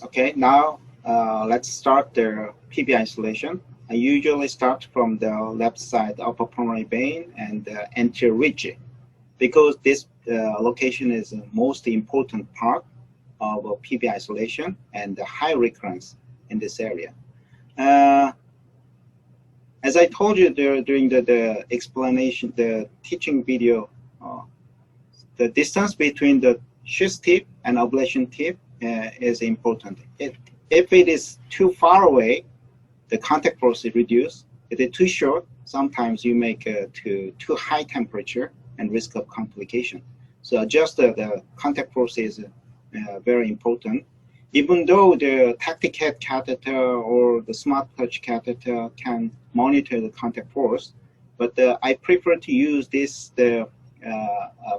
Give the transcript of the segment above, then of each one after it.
Okay, now let's start the PVI isolation. I usually start from the left side upper pulmonary vein and the anterior ridge because this location is the most important part of PVI isolation and the high recurrence in this area. Uh, as I told you during the explanation, the teaching video, the distance between the schist tip and ablation tip is important. If it is too far away, the contact force is reduced. If it's too short, sometimes you make too high temperature and risk of complication. So adjust the contact force is very important. Even though the tacticat catheter or the smart touch catheter can monitor the contact force, but I prefer to use the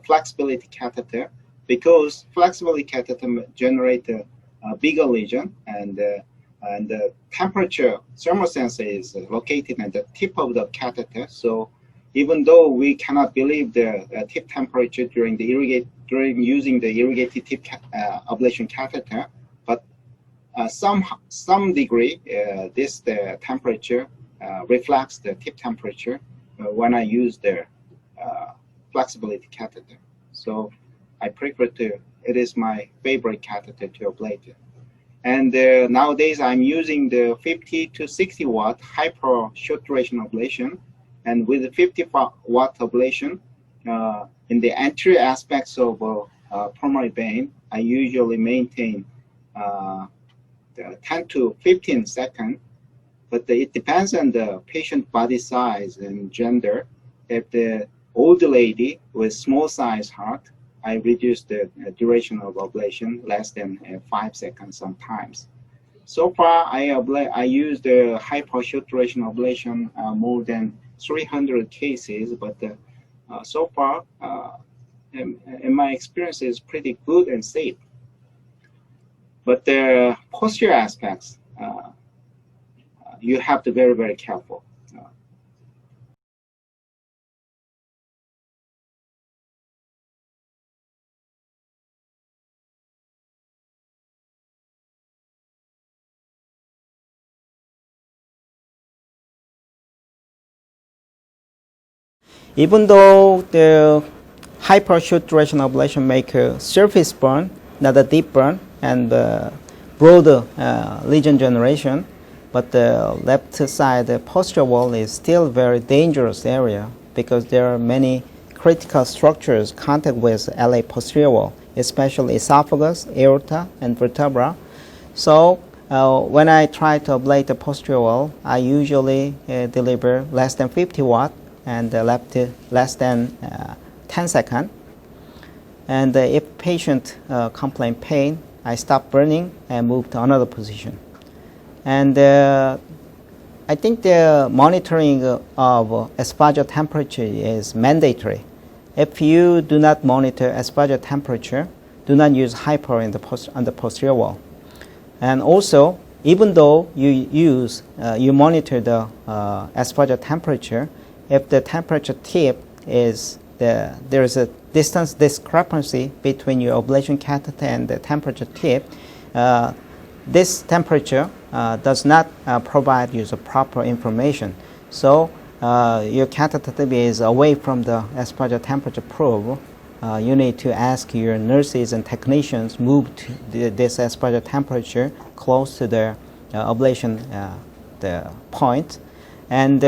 flexibility catheter because flexibility catheter generate a bigger lesion and the temperature thermal sensor is located at the tip of the catheter. So even though we cannot believe the tip temperature during using the irrigated tip ablation catheter, but some degree the temperature reflects the tip temperature when I use the flexibility catheter. So I prefer to. It is my favorite catheter to ablate it. And nowadays I'm using the 50 to 60 watt hyper short duration ablation. And with the 50 watt ablation, in the anterior aspects of pulmonary vein, I usually maintain 10 to 15 seconds. But it depends on the patient body size and gender. If the old lady with small size heart, I reduce the duration of ablation less than 5 seconds sometimes. So far, I use the hyper short duration ablation more than 300 cases, but so far, in my experience, is pretty good and safe. But the posterior aspects, you have to be very, very careful. Even though the hyper short duration ablation make a surface burn, not a deep burn, and broader lesion generation, but the left side the posterior wall is still very dangerous area because there are many critical structures contact with LA posterior wall, especially esophagus, aorta, and vertebra. So when I try to ablate the posterior wall, I usually deliver less than 50 watt and left less than 10 seconds. And if patient complain pain, I stop burning and move to another position. And I think the monitoring of esophageal temperature is mandatory. If you do not monitor esophageal temperature, do not use hyper on the posterior wall. And also, even though you monitor the esophageal temperature, if the temperature tip is there is a distance discrepancy between your ablation catheter and the temperature tip, this temperature does not provide you the proper information. So your catheter tip is away from the esophageal temperature probe. You need to ask your nurses and technicians move to this esophageal temperature close to the ablation the point. And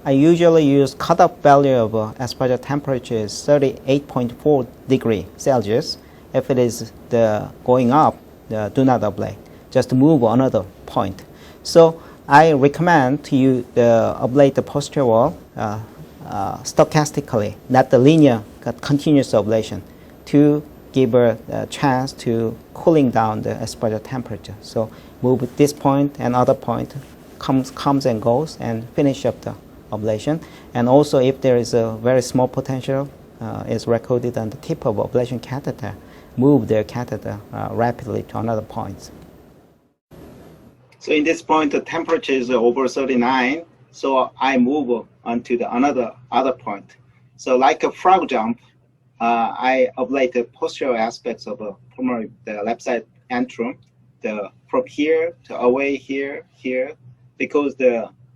I usually use cutoff value of esophageal temperature is 38.4 degrees Celsius. If it is going up, do not ablate. Just move another point. So I recommend to you ablate the posterior wall stochastically, not the linear continuous ablation, to give a chance to cooling down the esophageal temperature. So move at this point and other point, comes and goes, and finish up the ablation. And also, if there is a very small potential is recorded on the tip of ablation catheter, move the catheter rapidly to another point. So in this point, the temperature is over 39. So I move on to the other point. So like a frog jump, I ablate the posterior aspects of the left side antrum. from here to away here, because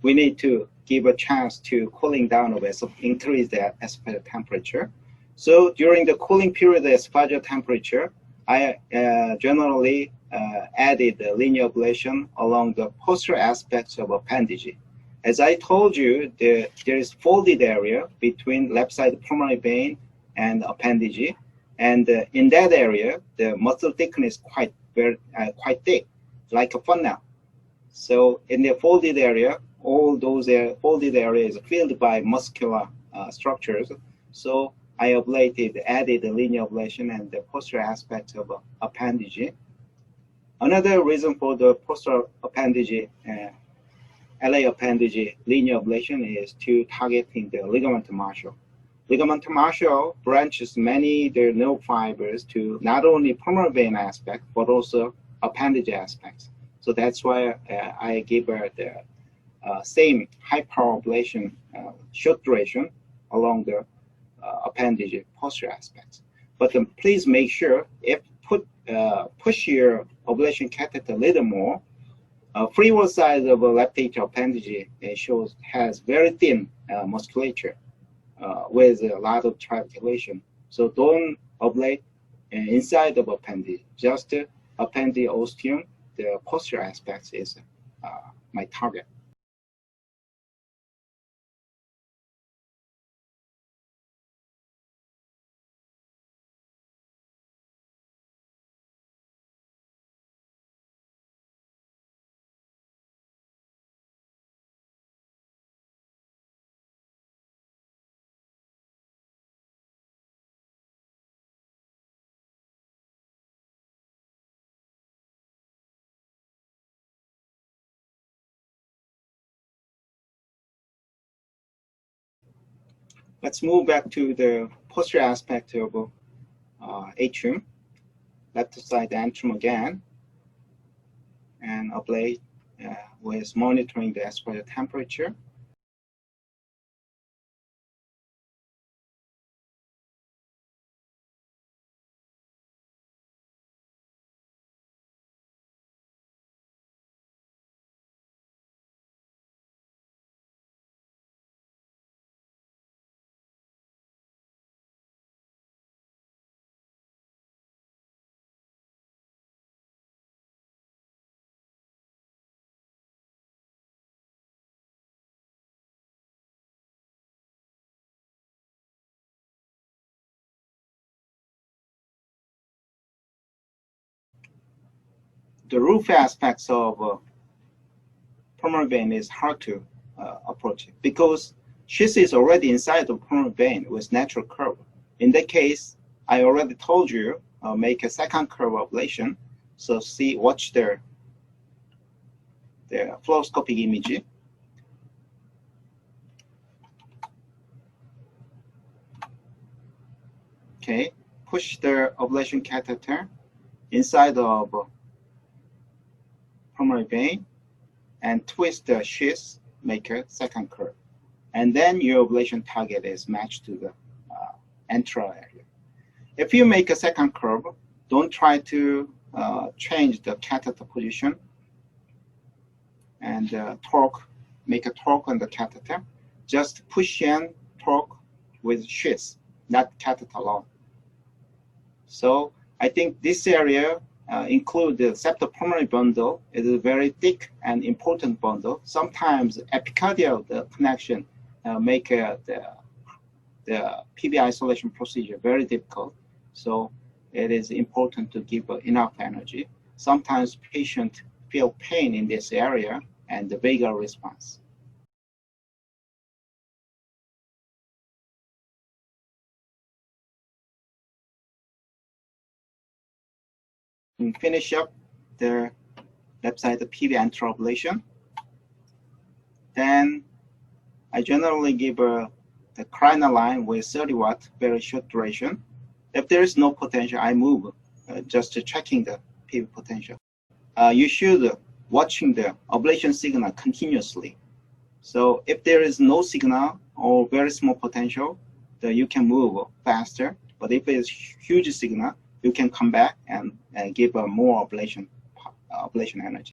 we need to give a chance to cooling down a vessel, increase the aspirator temperature. So during the cooling period, the aspirator temperature, I generally added the linear ablation along the posterior aspects of appendage. As I told you, there is folded area between left side pulmonary vein and appendage, and in that area, the muscle thickness quite thick, like a funnel. So in the folded area, all those folded areas filled by muscular structures. So I added the linear ablation and the posterior aspects of appendage. Another reason for the posterior appendage, LA appendage linear ablation is to targeting the ligament marshal. Ligament marshal branches many the nerve fibers to not only pulmonary vein aspect, but also appendage aspects. So that's why I give her the same high power ablation, short duration along the appendage posterior aspects. But please make sure if push your ablation catheter a little more. Freewall side of a left atrial appendage has very thin musculature with a lot of triangulation. So don't ablate inside of appendage, just appendage ostium. The posterior aspects is my target. Let's move back to the posterior aspect of atrium, left side antrum again, and ablate with monitoring the aspirator temperature. The roof aspects of pulmonary vein is hard to approach because sheath is already inside the pulmonary vein with natural curve. In that case, I already told you make a second curve ablation. So watch the fluoroscopic image. Okay, push the ablation catheter inside of pulmonary vein and twist the sheath, make a second curve. And then your ablation target is matched to the antral area. If you make a second curve, don't try to change the catheter position and make a torque on the catheter. Just push and torque with sheath, not catheter alone. So I think this area include the septopulmonary bundle. It is a very thick and important bundle. Sometimes epicardial connection make the PVI isolation procedure very difficult. So it is important to give enough energy. Sometimes patients feel pain in this area and the vagal response. And finish up the left side of PVI antral ablation. Then I generally give the cranial line with 30 watt, very short duration. If there is no potential, I move, just checking the PV potential. You should watching the ablation signal continuously. So if there is no signal or very small potential, then you can move faster. But if it's huge signal, you can come back and give a more ablation ablation energy.